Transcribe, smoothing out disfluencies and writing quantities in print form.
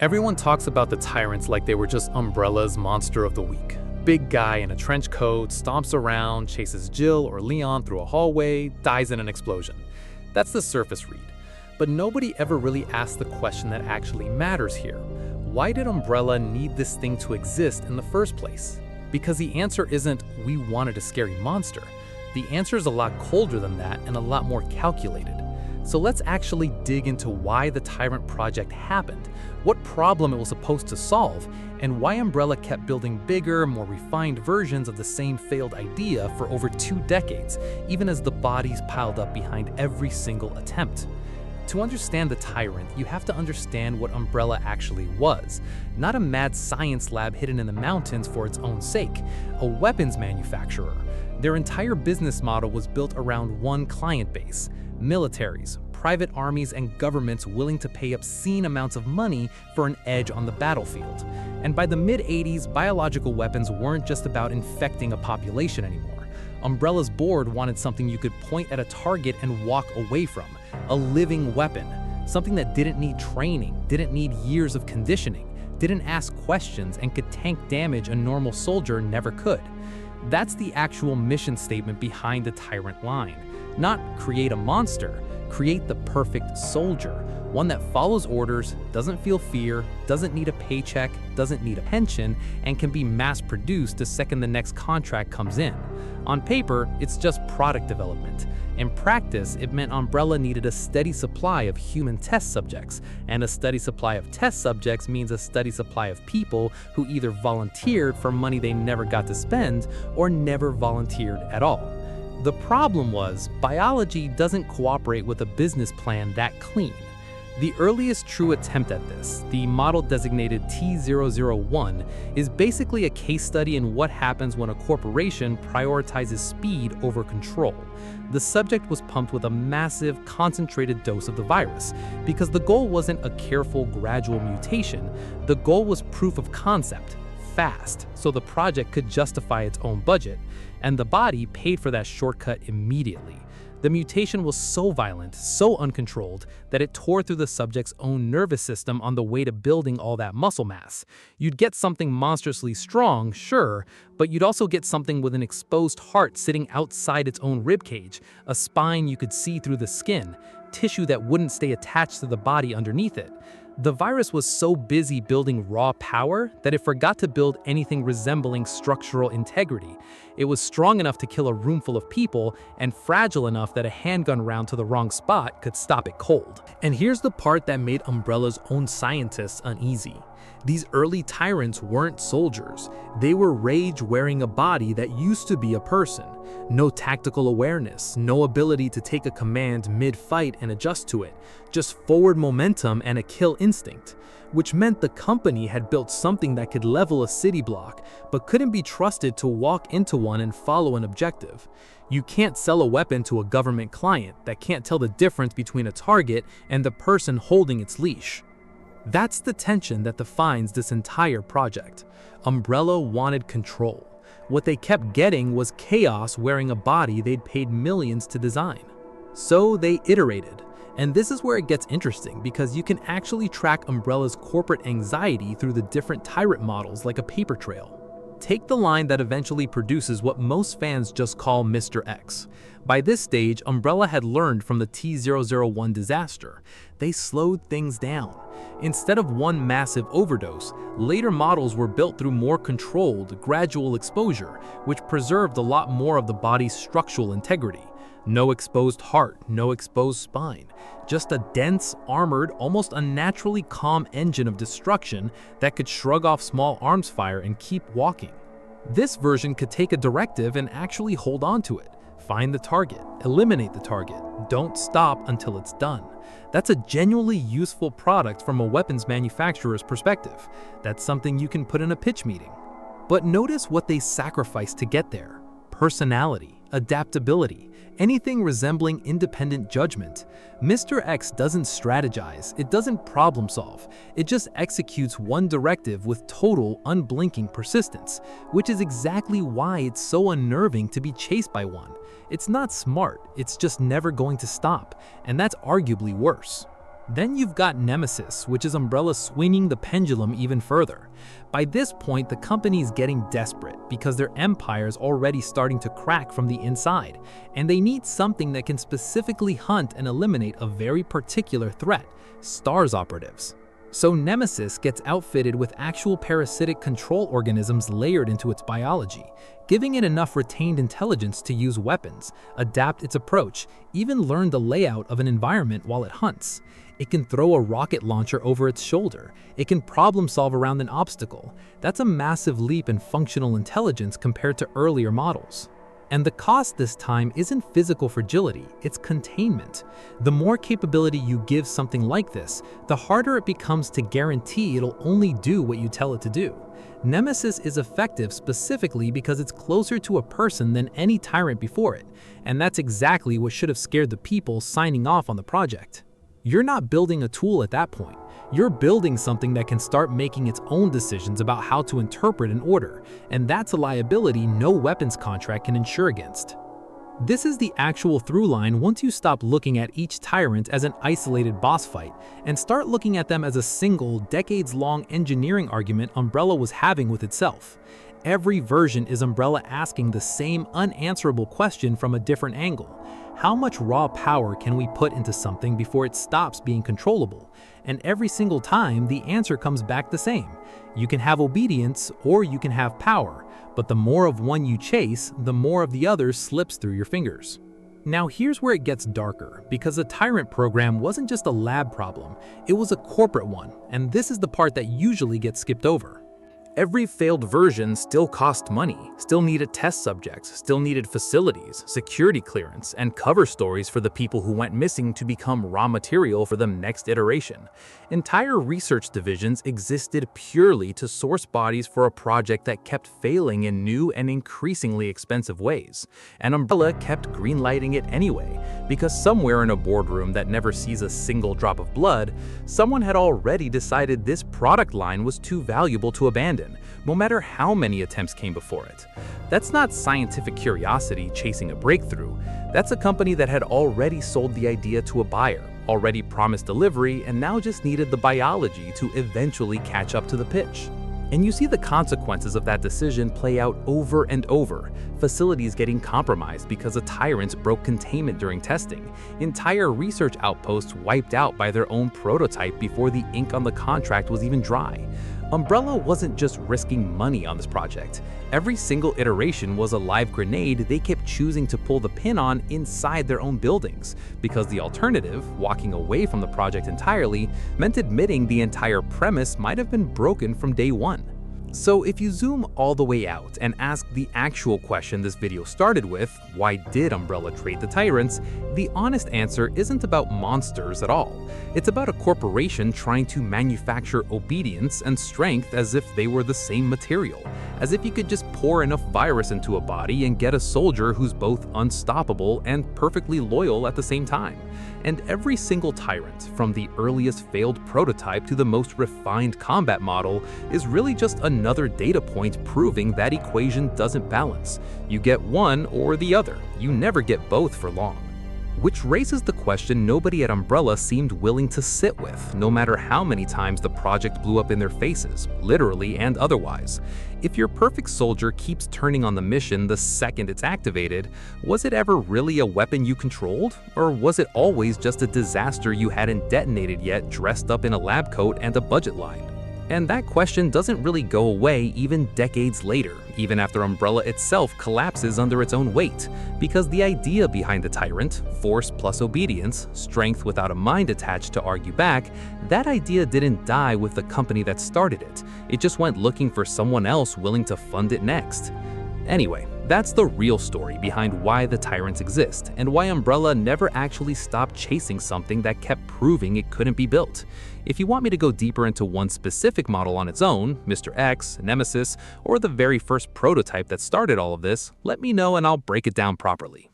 Everyone talks about the Tyrants like they were just Umbrella's monster of the week. Big guy in a trench coat, stomps around, chases Jill or Leon through a hallway, dies in an explosion. That's the surface read. But nobody ever really asked the question that actually matters here. Why did Umbrella need this thing to exist in the first place? Because the answer isn't, we wanted a scary monster. The answer is a lot colder than that and a lot more calculated. So let's actually dig into why the Tyrant project happened, what problem it was supposed to solve, and why Umbrella kept building bigger, more refined versions of the same failed idea for over 2 decades, even as the bodies piled up behind every single attempt. To understand the Tyrant, you have to understand what Umbrella actually was. Not a mad science lab hidden in the mountains for its own sake, a weapons manufacturer. Their entire business model was built around one client base: militaries, private armies, and governments willing to pay obscene amounts of money for an edge on the battlefield. And by the mid-80s, biological weapons weren't just about infecting a population anymore. Umbrella's board wanted something you could point at a target and walk away from, a living weapon, something that didn't need training, didn't need years of conditioning, didn't ask questions, and could tank damage a normal soldier never could. That's the actual mission statement behind the Tyrant line. Not create a monster, create the perfect soldier, one that follows orders, doesn't feel fear, doesn't need a paycheck, doesn't need a pension, and can be mass-produced the second the next contract comes in. On paper, it's just product development. In practice, it meant Umbrella needed a steady supply of human test subjects, and a steady supply of test subjects means a steady supply of people who either volunteered for money they never got to spend or never volunteered at all. The problem was, biology doesn't cooperate with a business plan that clean. The earliest true attempt at this, the model designated T001, is basically a case study in what happens when a corporation prioritizes speed over control. The subject was pumped with a massive, concentrated dose of the virus, because the goal wasn't a careful, gradual mutation. The goal was proof of concept, fast, so the project could justify its own budget, and the body paid for that shortcut immediately. The mutation was so violent, so uncontrolled, that it tore through the subject's own nervous system on the way to building all that muscle mass. You'd get something monstrously strong, sure, but you'd also get something with an exposed heart sitting outside its own ribcage, a spine you could see through the skin, tissue that wouldn't stay attached to the body underneath it. The virus was so busy building raw power that it forgot to build anything resembling structural integrity. It was strong enough to kill a room full of people and fragile enough that a handgun round to the wrong spot could stop it cold. And here's the part that made Umbrella's own scientists uneasy. These early Tyrants weren't soldiers. They were rage wearing a body that used to be a person. No tactical awareness, no ability to take a command mid-fight and adjust to it, just forward momentum and a kill instinct. Which meant the company had built something that could level a city block, but couldn't be trusted to walk into one and follow an objective. You can't sell a weapon to a government client that can't tell the difference between a target and the person holding its leash. That's the tension that defines this entire project. Umbrella wanted control. What they kept getting was chaos wearing a body they'd paid millions to design. So they iterated. And this is where it gets interesting, because you can actually track Umbrella's corporate anxiety through the different Tyrant models like a paper trail. Take the line that eventually produces what most fans just call Mr. X. By this stage, Umbrella had learned from the T001 disaster. They slowed things down. Instead of one massive overdose, later models were built through more controlled, gradual exposure, which preserved a lot more of the body's structural integrity. No exposed heart, no exposed spine. Just a dense, armored, almost unnaturally calm engine of destruction that could shrug off small arms fire and keep walking. This version could take a directive and actually hold on to it. Find the target, eliminate the target, don't stop until it's done. That's a genuinely useful product from a weapons manufacturer's perspective. That's something you can put in a pitch meeting. But notice what they sacrificed to get there. Personality, adaptability, anything resembling independent judgment. Mr. X doesn't strategize, it doesn't problem solve, it just executes one directive with total, unblinking persistence, which is exactly why it's so unnerving to be chased by one. It's not smart, it's just never going to stop, and that's arguably worse. Then you've got Nemesis, which is Umbrella swinging the pendulum even further. By this point, the company's getting desperate because their empire's already starting to crack from the inside, and they need something that can specifically hunt and eliminate a very particular threat: STARS operatives. So Nemesis gets outfitted with actual parasitic control organisms layered into its biology, giving it enough retained intelligence to use weapons, adapt its approach, even learn the layout of an environment while it hunts. It can throw a rocket launcher over its shoulder. It can problem solve around an obstacle. That's a massive leap in functional intelligence compared to earlier models. And the cost this time isn't physical fragility, it's containment. The more capability you give something like this, the harder it becomes to guarantee it'll only do what you tell it to do. Nemesis is effective specifically because it's closer to a person than any Tyrant before it, and that's exactly what should have scared the people signing off on the project. You're not building a tool at that point. You're building something that can start making its own decisions about how to interpret an order, and that's a liability no weapons contract can insure against. This is the actual through line once you stop looking at each Tyrant as an isolated boss fight and start looking at them as a single, decades-long engineering argument Umbrella was having with itself. Every version is Umbrella asking the same unanswerable question from a different angle. How much raw power can we put into something before it stops being controllable? And every single time, the answer comes back the same. You can have obedience or you can have power, but the more of one you chase, the more of the other slips through your fingers. Now here's where it gets darker, because the Tyrant program wasn't just a lab problem, it was a corporate one, and this is the part that usually gets skipped over. Every failed version still cost money, still needed test subjects, still needed facilities, security clearance, and cover stories for the people who went missing to become raw material for the next iteration. Entire research divisions existed purely to source bodies for a project that kept failing in new and increasingly expensive ways. And Umbrella kept greenlighting it anyway, because somewhere in a boardroom that never sees a single drop of blood, someone had already decided this product line was too valuable to abandon, no matter how many attempts came before it. That's not scientific curiosity chasing a breakthrough. That's a company that had already sold the idea to a buyer, already promised delivery, and now just needed the biology to eventually catch up to the pitch. And you see the consequences of that decision play out over and over. Facilities getting compromised because a Tyrant broke containment during testing. Entire research outposts wiped out by their own prototype before the ink on the contract was even dry. Umbrella wasn't just risking money on this project. Every single iteration was a live grenade they kept choosing to pull the pin on inside their own buildings, because the alternative, walking away from the project entirely, meant admitting the entire premise might have been broken from day one. So if you zoom all the way out and ask the actual question this video started with, why did Umbrella trade the Tyrants, the honest answer isn't about monsters at all. It's about a corporation trying to manufacture obedience and strength as if they were the same material, as if you could just pour enough virus into a body and get a soldier who's both unstoppable and perfectly loyal at the same time. And every single Tyrant, from the earliest failed prototype to the most refined combat model, is really just another data point proving that equation doesn't balance. You get one or the other, you never get both for long. Which raises the question nobody at Umbrella seemed willing to sit with, no matter how many times the project blew up in their faces, literally and otherwise. If your perfect soldier keeps turning on the mission the second it's activated, was it ever really a weapon you controlled? Or was it always just a disaster you hadn't detonated yet, dressed up in a lab coat and a budget line? And that question doesn't really go away even decades later, even after Umbrella itself collapses under its own weight, because the idea behind the Tyrant, force plus obedience, strength without a mind attached to argue back, that idea didn't die with the company that started it. It just went looking for someone else willing to fund it next. Anyway, that's the real story behind why the Tyrants exist, and why Umbrella never actually stopped chasing something that kept proving it couldn't be built. If you want me to go deeper into one specific model on its own, Mr. X, Nemesis, or the very first prototype that started all of this, let me know and I'll break it down properly.